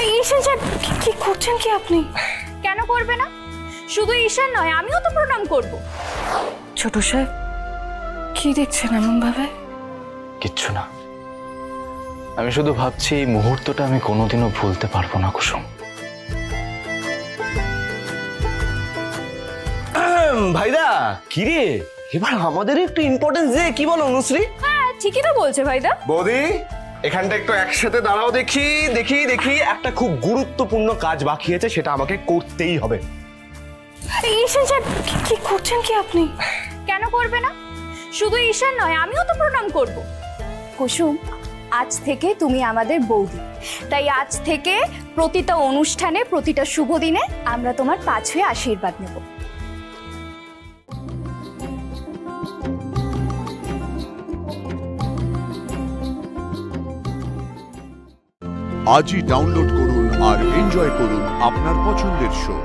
ঈশান sir কি করছেন কি আপনি? কেন করবে না? শুধু ঈশান নয়, আমিও তো প্রণাম করব। ছোট সাহেব কি দেখছেন এমন ভাবে? কিচ্ছু না, আমি শুধু ভাবছি এই মুহূর্তটা আমি কোনোদিনও ভুলতে পারবো না কুসুম। ভাইরা কিরে, এবার আমাদের একটু ইম্পর্টেন্স দে, কি বলো অনুশ্রী? হ্যাঁ ঠিকই তো বলছে ভাইদা। বৌদি এখানটা একটু একসাথে দাঁড়াও, দেখি দেখি দেখি একটা খুব গুরুত্বপূর্ণ কাজ বাকি আছে, সেটা আমাকে করতেই হবে। ঈশান স্যার কি করছেন কি আপনি? কেন করবে না? শুধু ঈশান নয়, আমিও তো প্রণাম করব। কুসুম, আজ থেকে তুমি আমাদের বৌদি, তাই আজ থেকে প্রতিটা অনুষ্ঠানে, প্রতিটা শুভ দিনে আমরা তোমার পা ছুঁয়ে আশীর্বাদ নেব। আজই ডাউনলোড করুন আর এনজয় করুন আপনার পছন্দের শো।